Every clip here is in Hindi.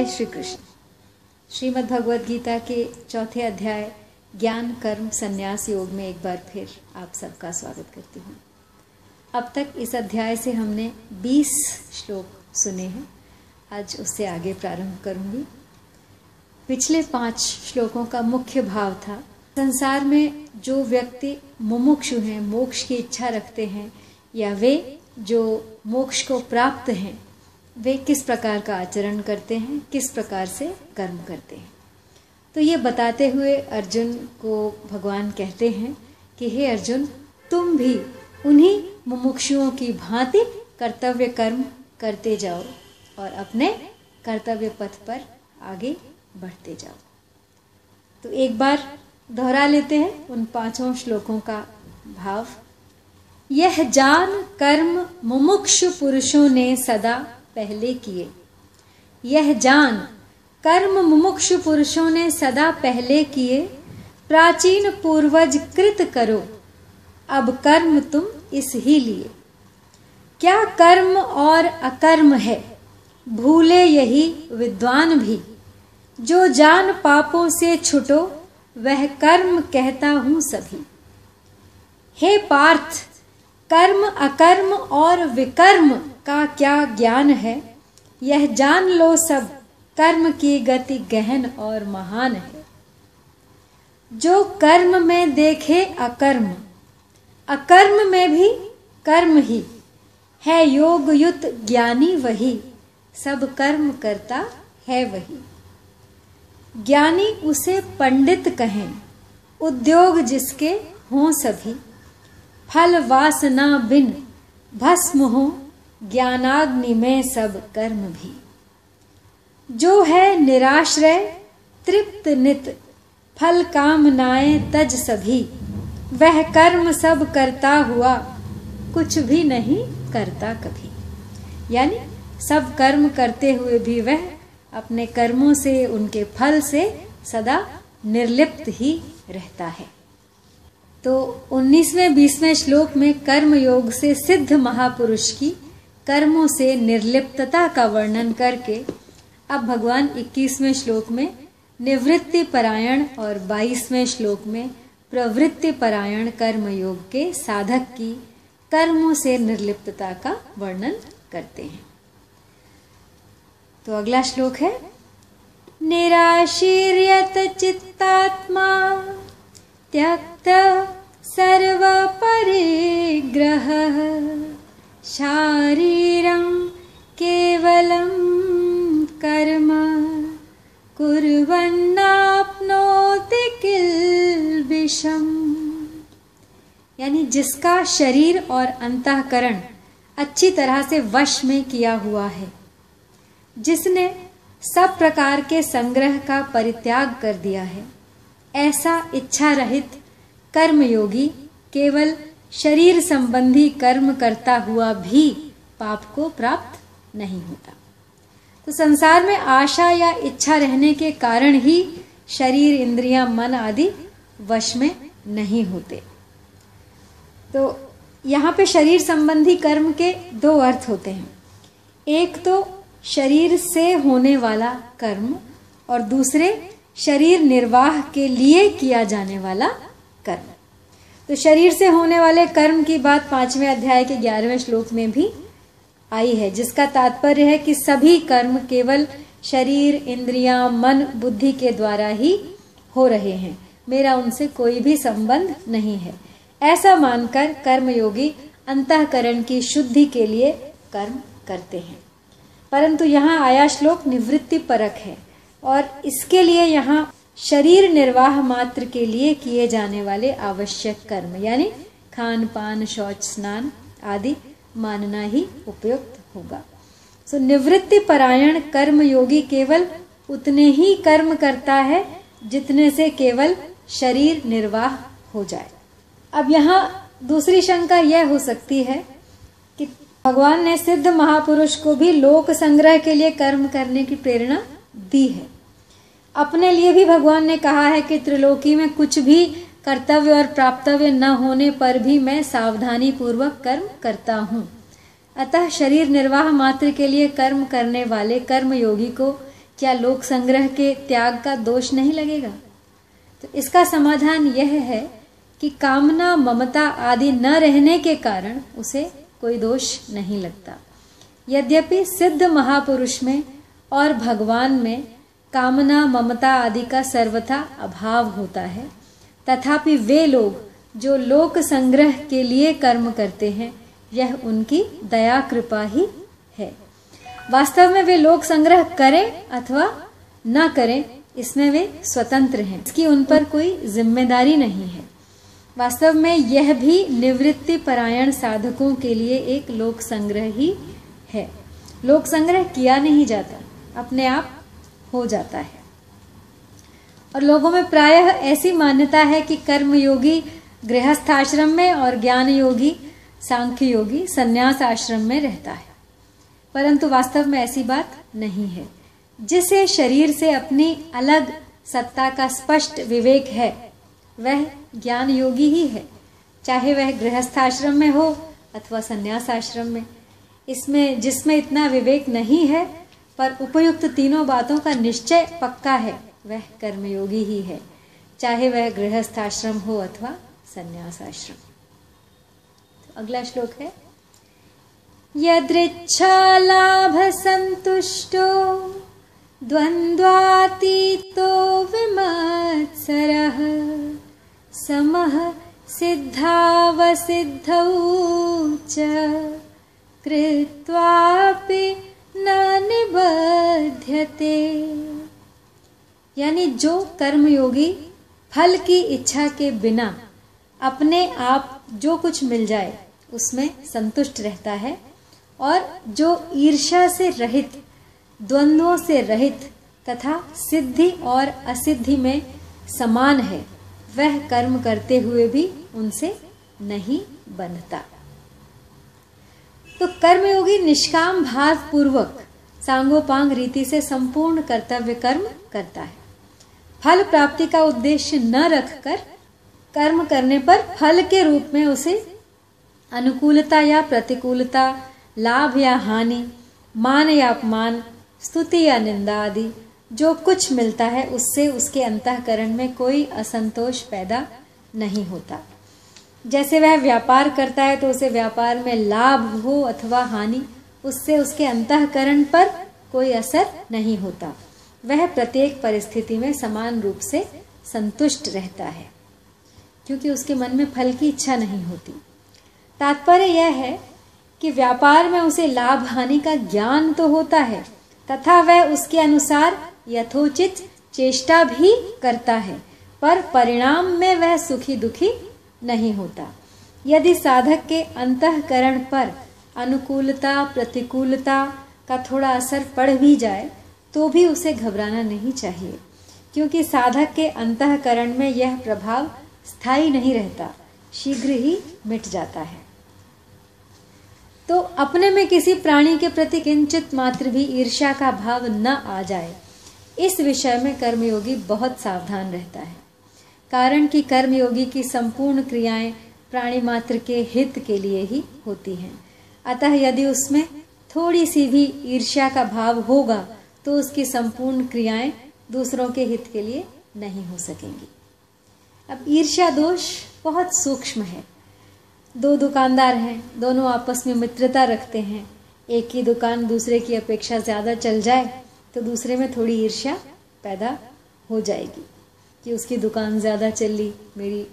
जय श्री कृष्ण। श्रीमद् भगवद गीता के चौथे अध्याय ज्ञान कर्म संन्यास योग में एक बार फिर आप सबका स्वागत करती हूँ। अब तक इस अध्याय से हमने 20 श्लोक सुने हैं। आज उससे आगे प्रारंभ करूँगी। पिछले 5 श्लोकों का मुख्य भाव था संसार में जो व्यक्ति मुमुक्षु हैं, मोक्ष की इच्छा रखते हैं, या वे जो मोक्ष को प्राप्त हैं, वे किस प्रकार का आचरण करते हैं, किस प्रकार से कर्म करते हैं। तो ये बताते हुए अर्जुन को भगवान कहते हैं कि हे अर्जुन, तुम भी उन्हीं मुमुक्षुओं की भांति कर्तव्य कर्म करते जाओ और अपने कर्तव्य पथ पर आगे बढ़ते जाओ। तो एक बार दोहरा लेते हैं उन 5 श्लोकों का भाव। यह जान कर्म मुमुक्षु पुरुषों ने सदा पहले किए। यह जान कर्म मुमुक्षु पुरुषों ने सदा पहले किए। प्राचीन पूर्वज कृत करो, अब कर्म तुम इस ही लिए। क्या कर्म और अकर्म है, भूले यही विद्वान भी। जो जान पापों से छुटो, वह कर्म कहता हूं सभी। हे पार्थ, कर्म अकर्म और विकर्म का क्या ज्ञान है, यह जान लो सब। कर्म की गति गहन और महान है। जो कर्म में देखे अकर्म, अकर्म में भी कर्म ही है। योगयुत ज्ञानी वही, सब कर्म करता है वही। ज्ञानी उसे पंडित कहें, उद्योग जिसके हों सभी। फल वासना बिन भस्म हो, ज्ञानाग्नि में सब कर्म भी। जो है निराश्रय तृप्त नित, फल कामनाएं तज सभी। वह कर्म सब करता हुआ, कुछ भी नहीं करता कभी। यानी सब कर्म करते हुए भी वह अपने कर्मों से, उनके फल से सदा निर्लिप्त ही रहता है। तो 19वें 20वें श्लोक में कर्म योग से सिद्ध महापुरुष की कर्मों से निर्लिप्तता का वर्णन करके अब भगवान 21वें श्लोक में निवृत्ति परायण और 22वें श्लोक में प्रवृत्ति परायण कर्म योग के साधक की कर्मों से निर्लिप्तता का वर्णन करते हैं। तो अगला श्लोक है, निराशीर्यत चित्तात्मा त्यक्त सर्व परिग्रह। शारीरं केवलं कर्म कुर्वन्नाप्नोति किल्बिषम्। यानी जिसका शरीर और अंतःकरण अच्छी तरह से वश में किया हुआ है, जिसने सब प्रकार के संग्रह का परित्याग कर दिया है, ऐसा इच्छा रहित कर्मयोगी केवल शरीर संबंधी कर्म करता हुआ भी पाप को प्राप्त नहीं होता। तो संसार में आशा या इच्छा रहने के कारण ही शरीर, इंद्रियां, मन आदि वश में नहीं होते। तो यहाँ पे शरीर संबंधी कर्म के 2 अर्थ होते हैं। एक तो शरीर से होने वाला कर्म और दूसरे शरीर निर्वाह के लिए किया जाने वाला कर्म। तो शरीर से होने वाले कर्म की बात 5वें अध्याय के 11वें श्लोक में भी आई है, जिसका तात्पर्य है कि सभी कर्म केवल शरीर, इंद्रियां, मन, बुद्धि के द्वारा ही हो रहे हैं, मेरा उनसे कोई भी संबंध नहीं है। ऐसा मानकर कर्मयोगी अंतःकरण की शुद्धि के लिए कर्म करते हैं। परंतु यहाँ आया श्लोक निवृत्ति परक है और इसके लिए यहाँ शरीर निर्वाह मात्र के लिए किए जाने वाले आवश्यक कर्म यानी खान पान, शौच, स्नान आदि मानना ही उपयुक्त होगा। सो निवृत्ति परायण कर्मयोगी केवल उतने ही कर्म करता है जितने से केवल शरीर निर्वाह हो जाए। अब यहाँ दूसरी शंका यह हो सकती है कि भगवान ने सिद्ध महापुरुष को भी लोक संग्रह के लिए कर्म करने की प्रेरणा दी है। अपने लिए भी भगवान ने कहा है कि त्रिलोकी में कुछ भी कर्तव्य और प्राप्तव्य न होने पर भी मैं सावधानी पूर्वक कर्म करता हूँ। अतः शरीर निर्वाह मात्र के लिए कर्म करने वाले कर्मयोगी को क्या लोक संग्रह के त्याग का दोष नहीं लगेगा? तो इसका समाधान यह है कि कामना ममता आदि न रहने के कारण उसे कोई दोष नहीं लगता। यद्यपि सिद्ध महापुरुष में और भगवान में कामना ममता आदि का सर्वथा अभाव होता है, तथापि वे लोग जो लोक संग्रह के लिए कर्म करते हैं, यह उनकी दया कृपा ही है। वास्तव में वे लोक संग्रह करें अथवा न करें, इसमें वे स्वतंत्र हैं, इसकी उन पर कोई जिम्मेदारी नहीं है। वास्तव में यह भी निवृत्ति परायण साधकों के लिए एक लोक संग्रह ही है। लोक संग्रह किया नहीं जाता, अपने आप हो जाता है। और लोगों में प्रायः ऐसी मान्यता है कि कर्म योगी गृहस्थ आश्रम में और ज्ञान योगी सांख्य योगी संन्यास आश्रम में रहता है, परंतु वास्तव में ऐसी बात नहीं है। जिसे शरीर से अपनी अलग सत्ता का स्पष्ट विवेक है, वह ज्ञान योगी ही है, चाहे वह गृहस्थ आश्रम में हो अथवा संन्यास आश्रम में। इसमें जिसमें इतना विवेक नहीं है पर उपयुक्त तीनों बातों का निश्चय पक्का है, वह कर्मयोगी ही है, चाहे वह गृहस्थ आश्रम हो अथवा संन्यास आश्रम। तो अगला श्लोक है, यदृच्छा लाभ संतुष्टो द्वंद्वातीतो विमत्सरः समः सिद्धावसिद्धौ च कृत्वापि न निबध्यते। यानी जो कर्मयोगी फल की इच्छा के बिना अपने आप जो कुछ मिल जाए उसमें संतुष्ट रहता है, और जो ईर्ष्या से रहित, द्वंद्वों से रहित तथा सिद्धि और असिद्धि में समान है, वह कर्म करते हुए भी उनसे नहीं बंधता। तो कर्मयोगी निष्काम भाव पूर्वक सांगोपांग रीति से संपूर्ण कर्तव्य कर्म करता है। फल प्राप्ति का उद्देश्य न रखकर कर्म करने पर फल के रूप में उसे अनुकूलता या प्रतिकूलता, लाभ या हानि, मान या अपमान, स्तुति या निंदा आदि जो कुछ मिलता है, उससे उसके अंतःकरण में कोई असंतोष पैदा नहीं होता। जैसे वह व्यापार करता है तो उसे व्यापार में लाभ हो अथवा हानि, उससे उसके अंतःकरण पर कोई असर नहीं होता। वह प्रत्येक परिस्थिति में समान रूप से संतुष्ट रहता है, क्योंकि उसके मन में फल की इच्छा नहीं होती। तात्पर्य यह है कि व्यापार में उसे लाभ हानि का ज्ञान तो होता है, तथा वह उसके अनुसार यथोचित चेष्टा भी करता है, पर परिणाम में वह सुखी दुखी नहीं होता। यदि साधक के अंतःकरण पर अनुकूलता प्रतिकूलता का थोड़ा असर पड़ भी जाए तो भी उसे घबराना नहीं चाहिए, क्योंकि साधक के अंतःकरण में यह प्रभाव स्थायी नहीं रहता, शीघ्र ही मिट जाता है। तो अपने में किसी प्राणी के प्रति किंचित मात्र भी ईर्ष्या का भाव न आ जाए, इस विषय में कर्मयोगी बहुत सावधान रहता है। कारण कि कर्मयोगी की संपूर्ण क्रियाएं प्राणी मात्र के हित के लिए ही होती हैं। अतः यदि उसमें थोड़ी सी भी ईर्ष्या का भाव होगा तो उसकी संपूर्ण क्रियाएं दूसरों के हित के लिए नहीं हो सकेंगी। अब ईर्ष्या दोष बहुत सूक्ष्म है। दो दुकानदार हैं, दोनों आपस में मित्रता रखते हैं। एक की दुकान दूसरे की अपेक्षा ज़्यादा चल जाए तो दूसरे में थोड़ी ईर्ष्या पैदा हो जाएगी कि उसकी दुकान ज़्यादा चली, मेरी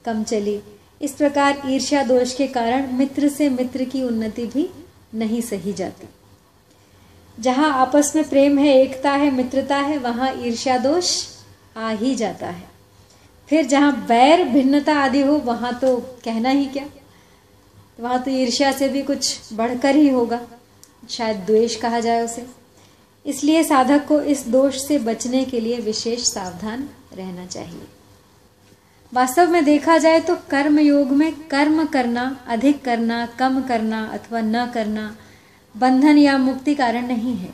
कम चली। इस प्रकार ईर्ष्या दोष के कारण मित्र से मित्र की उन्नति भी नहीं सही जाती। जहाँ आपस में प्रेम है, एकता है, मित्रता है, वहाँ ईर्ष्या दोष आ ही जाता है। फिर जहाँ बैर भिन्नता आदि हो वहाँ तो कहना ही क्या, वहाँ तो ईर्ष्या से भी कुछ बढ़कर ही होगा, शायद द्वेष कहा जाए उसे। इसलिए साधक को इस दोष से बचने के लिए विशेष सावधान रहना चाहिए। वास्तव में देखा जाए तो कर्म योग में कर्म करना, अधिक करना, कम करना अथवा न करना बंधन या मुक्ति कारण नहीं है।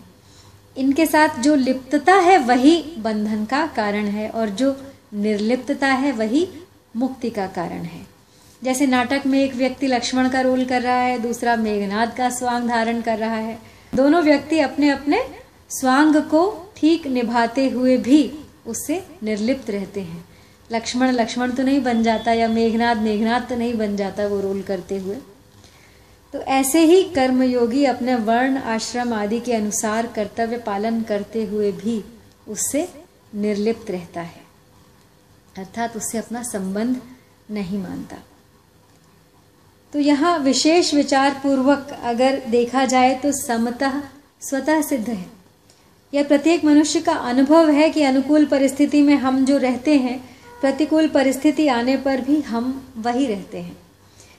इनके साथ जो लिप्तता है वही बंधन का कारण है, और जो निर्लिप्तता है वही मुक्ति का कारण है। जैसे नाटक में एक व्यक्ति लक्ष्मण का रोल कर रहा है, दूसरा मेघनाद का स्वांग धारण कर रहा है। दोनों व्यक्ति अपने अपने स्वांग को ठीक निभाते हुए भी उससे निर्लिप्त रहते हैं। लक्ष्मण तो नहीं बन जाता, या मेघनाद तो नहीं बन जाता वो रोल करते हुए। तो ऐसे ही कर्मयोगी अपने वर्ण आश्रम आदि के अनुसार कर्तव्य पालन करते हुए भी उससे निर्लिप्त रहता है, अर्थात उससे अपना संबंध नहीं मानता। तो यहाँ विशेष विचार पूर्वक अगर देखा जाए तो समतः स्वतः सिद्ध है। यह प्रत्येक मनुष्य का अनुभव है कि अनुकूल परिस्थिति में हम जो रहते हैं, प्रतिकूल परिस्थिति आने पर भी हम वही रहते हैं।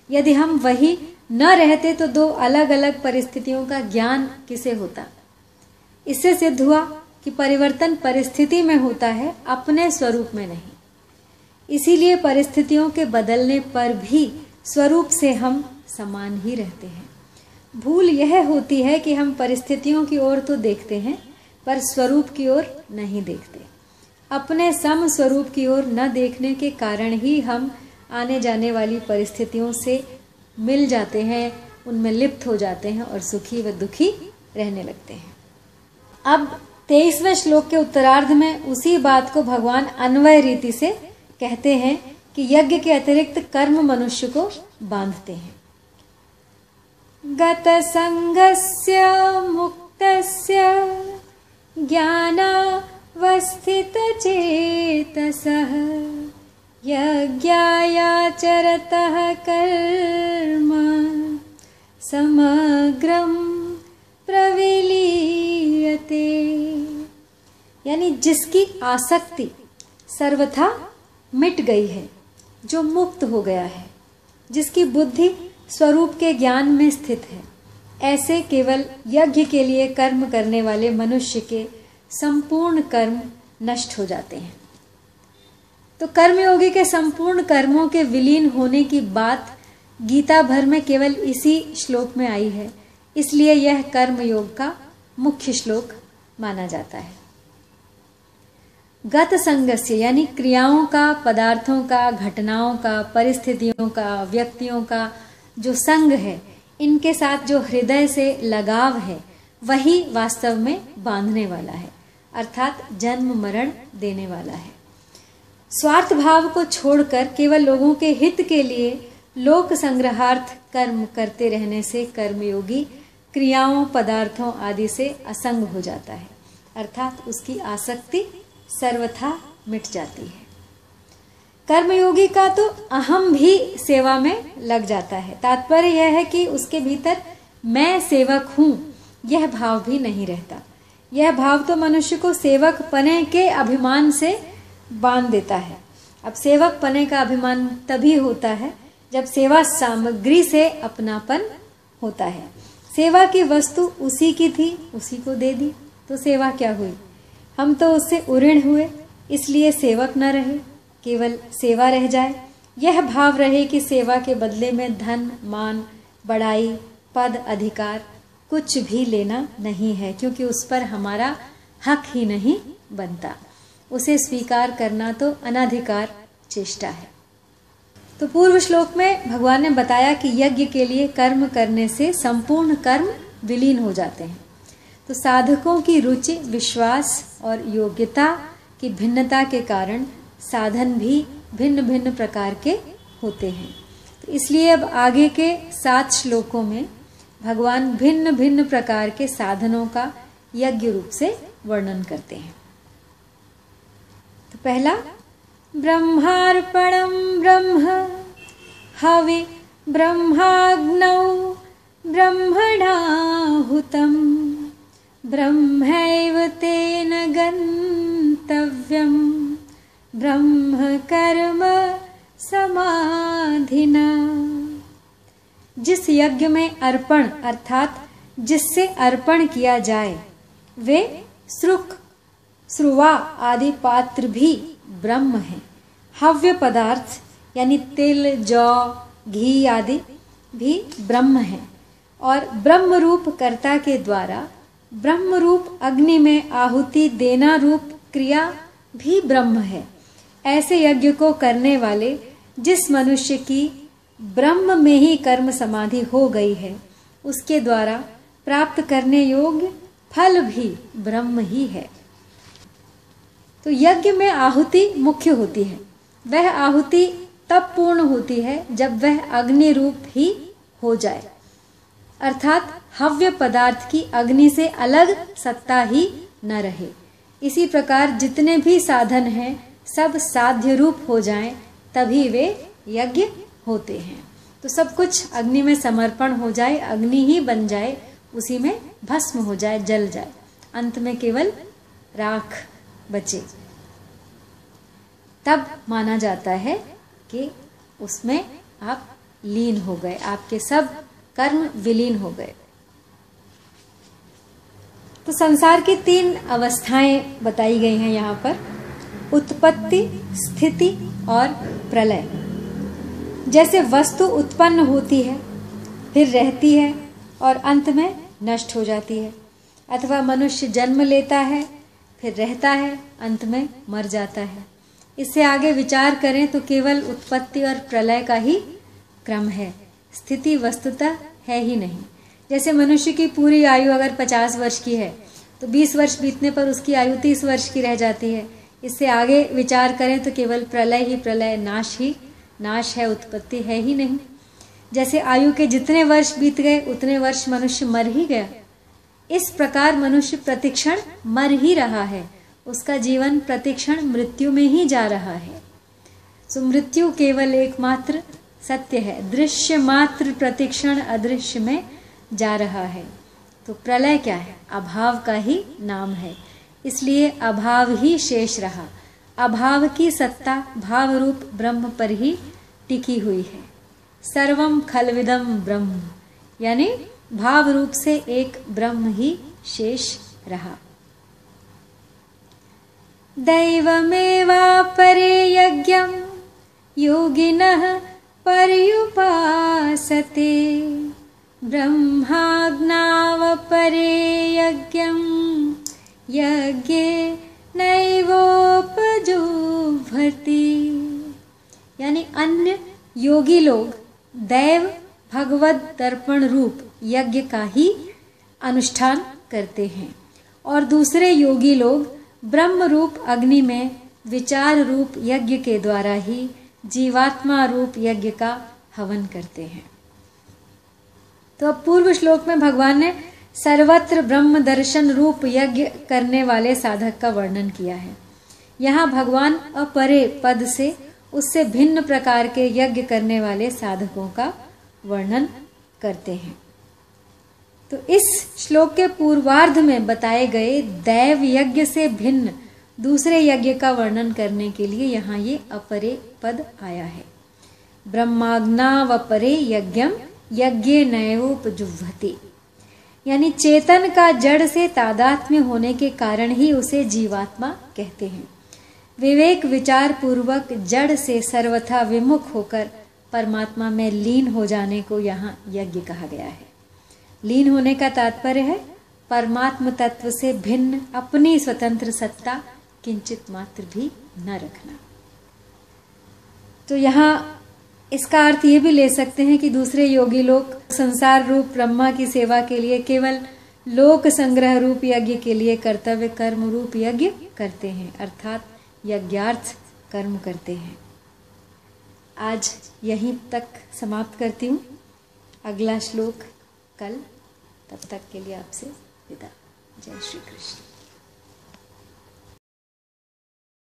यदि हम वही न रहते तो दो अलग अलग परिस्थितियों का ज्ञान किसे होता। इससे सिद्ध हुआ कि परिवर्तन परिस्थिति में होता है, अपने स्वरूप में नहीं। इसीलिए परिस्थितियों के बदलने पर भी स्वरूप से हम समान ही रहते हैं। भूल यह होती है कि हम परिस्थितियों की ओर तो देखते हैं पर स्वरूप की ओर नहीं देखते। अपने सम स्वरूप की ओर न देखने के कारण ही हम आने जाने वाली परिस्थितियों से मिल जाते हैं, उनमें लिप्त हो जाते हैं और सुखी व दुखी रहने लगते हैं। अब 23वें श्लोक के उत्तरार्ध में उसी बात को भगवान अन्वय रीति से कहते हैं कि यज्ञ के अतिरिक्त कर्म मनुष्य को बांधते हैं। गत संगस्य मुक्तस्य ज्ञानावस्थित चेतसः यज्ञायाचरतः कर्म समग्रम प्रविलीयते। यानी जिसकी आसक्ति सर्वथा मिट गई है, जो मुक्त हो गया है, जिसकी बुद्धि स्वरूप के ज्ञान में स्थित है, ऐसे केवल यज्ञ के लिए कर्म करने वाले मनुष्य के संपूर्ण कर्म नष्ट हो जाते हैं। तो कर्मयोगी के संपूर्ण कर्मों के विलीन होने की बात गीता भर में केवल इसी श्लोक में आई है, इसलिए यह कर्मयोग का मुख्य श्लोक माना जाता है। गत संगस्य यानी क्रियाओं का, पदार्थों का, घटनाओं का, परिस्थितियों का, व्यक्तियों का जो संग है, इनके साथ जो हृदय से लगाव है, वही वास्तव में बांधने वाला है, अर्थात जन्म मरण देने वाला है। स्वार्थ भाव को छोड़कर केवल लोगों के हित के लिए लोक संग्रहार्थ कर्म करते रहने से कर्मयोगी क्रियाओं, पदार्थों आदि से असंग हो जाता है, अर्थात उसकी आसक्ति सर्वथा मिट जाती है। कर्मयोगी का तो अहम भी सेवा में लग जाता है। तात्पर्य यह है कि उसके भीतर मैं सेवक हूँ यह भाव भी नहीं रहता। यह भाव तो मनुष्य को सेवक पने के अभिमान से बांध देता है। अब सेवक पने का अभिमान तभी होता है जब सेवा सामग्री से अपनापन होता है। सेवा की वस्तु उसी की थी, उसी को दे दी, तो सेवा क्या हुई? हम तो उससे उऋण हुए, इसलिए सेवक न रहे, केवल सेवा रह जाए। यह भाव रहे कि सेवा के बदले में धन, मान, बड़ाई, पद, अधिकार कुछ भी लेना नहीं है, क्योंकि उस पर हमारा हक ही नहीं बनता। उसे स्वीकार करना तो अनाधिकार चेष्टा है। तो पूर्व श्लोक में भगवान ने बताया कि यज्ञ के लिए कर्म करने से संपूर्ण कर्म विलीन हो जाते हैं। तो साधकों की रुचि, विश्वास और योग्यता की भिन्नता के कारण साधन भी भिन्न भिन्न प्रकार के होते हैं। तो इसलिए अब आगे के 7 श्लोकों में भगवान भिन्न भिन्न प्रकार के साधनों का यज्ञ रूप से वर्णन करते हैं। तो पहला, ब्रह्मार्पणम ब्रह्म हवि ब्रह्माग्नौ ब्रह्मणाहुतम ब्रह्मैव तेन गन्तव्यम ब्रह्म कर्म समाधिना। जिस यज्ञ में अर्पण अर्थात जिससे अर्पण किया जाए वे श्रुक, श्रुवा आदि पात्र भी ब्रह्म है। हव्य पदार्थ यानी तिल, जौ, घी आदि भी ब्रह्म है और ब्रह्म रूप कर्ता के द्वारा ब्रह्म रूप अग्नि में आहुति देना रूप क्रिया भी ब्रह्म है। ऐसे यज्ञ को करने वाले जिस मनुष्य की ब्रह्म में ही कर्म समाधि हो गई है, उसके द्वारा प्राप्त करने योग्य फल भी ब्रह्म ही है। तो यज्ञ में आहुति मुख्य होती है। वह आहुति तब पूर्ण होती है जब वह अग्नि रूप ही हो जाए, अर्थात हव्य पदार्थ की अग्नि से अलग सत्ता ही न रहे। इसी प्रकार जितने भी साधन हैं सब साध्य रूप हो जाएं, तभी वे यज्ञ होते हैं। तो सब कुछ अग्नि में समर्पण हो जाए, अग्नि ही बन जाए, उसी में भस्म हो जाए, जल जाए, अंत में केवल राख बचे, तब माना जाता है कि उसमें आप लीन हो गए, आपके सब कर्म विलीन हो गए। तो संसार की 3 अवस्थाएं बताई गई हैं यहाँ पर, उत्पत्ति, स्थिति और प्रलय। जैसे वस्तु उत्पन्न होती है, फिर रहती है और अंत में नष्ट हो जाती है, अथवा मनुष्य जन्म लेता है, फिर रहता है, अंत में मर जाता है। इससे आगे विचार करें तो केवल उत्पत्ति और प्रलय का ही क्रम है, स्थिति वस्तुतः है ही नहीं। जैसे मनुष्य की पूरी आयु अगर 50 वर्ष की है तो 20 वर्ष बीतने पर उसकी आयु 30 वर्ष की रह जाती है। इससे आगे विचार करें तो केवल प्रलय ही प्रलय, नाश ही नाश है, उत्पत्ति है ही नहीं। जैसे आयु के जितने वर्ष बीत गए उतने वर्ष मनुष्य मर ही गया। इस प्रकार मनुष्य प्रतिक्षण मर ही रहा है, उसका जीवन प्रतिक्षण मृत्यु में ही जा रहा है। सो मृत्यु केवल एकमात्र सत्य है, दृश्य मात्र प्रतिक्षण अदृश्य में जा रहा है। तो प्रलय क्या है? अभाव का ही नाम है, इसलिए अभाव ही शेष रहा। अभाव की सत्ता भाव रूप ब्रह्म पर ही टिकी हुई है। सर्वम खलविदम ब्रह्म, यानी भाव रूप से एक ब्रह्म ही शेष रहा। दैवमेवापरे यज्ञं योगिनः पर्युपासते, ब्रह्माज्ञावपरे यज्ञं यज्ञे नैवोपजुह्वति। यानी अन्य योगी लोग दैव भगवत दर्पण रूप यज्ञ का ही अनुष्ठान करते हैं, और दूसरे योगी लोग ब्रह्म रूप अग्नि में विचार रूप यज्ञ के द्वारा ही जीवात्मा रूप यज्ञ का हवन करते हैं। तो अब पूर्व श्लोक में भगवान ने सर्वत्र ब्रह्म दर्शन रूप यज्ञ करने वाले साधक का वर्णन किया है। यहाँ भगवान अपरे पद से उससे भिन्न प्रकार के यज्ञ करने वाले साधकों का वर्णन करते हैं। तो इस श्लोक के पूर्वार्ध में बताए गए दैव यज्ञ से भिन्न दूसरे यज्ञ का वर्णन करने के लिए यहाँ ये अपरे पद आया है। ब्रह्माज्ञावपरे यज्ञम यज्ञे नैवोपजुह्वति, यानी चेतन का जड़ से तादात्म्य होने के कारण ही उसे जीवात्मा कहते हैं। विवेक विचार पूर्वक जड़ से सर्वथा विमुख होकर परमात्मा में लीन हो जाने को यहाँ यज्ञ कहा गया है। लीन होने का तात्पर्य है परमात्म तत्व से भिन्न अपनी स्वतंत्र सत्ता किंचित मात्र भी न रखना। तो यहाँ इसका अर्थ ये भी ले सकते हैं कि दूसरे योगी लोग संसार रूप ब्रह्मा की सेवा के लिए केवल लोक संग्रह रूप यज्ञ के लिए कर्तव्य कर्म रूप यज्ञ करते हैं, अर्थात यज्ञार्थ कर्म करते हैं। आज यहीं तक समाप्त करती हूँ। अगला श्लोक कल, तब तक के लिए आपसे विदा। जय श्री कृष्ण।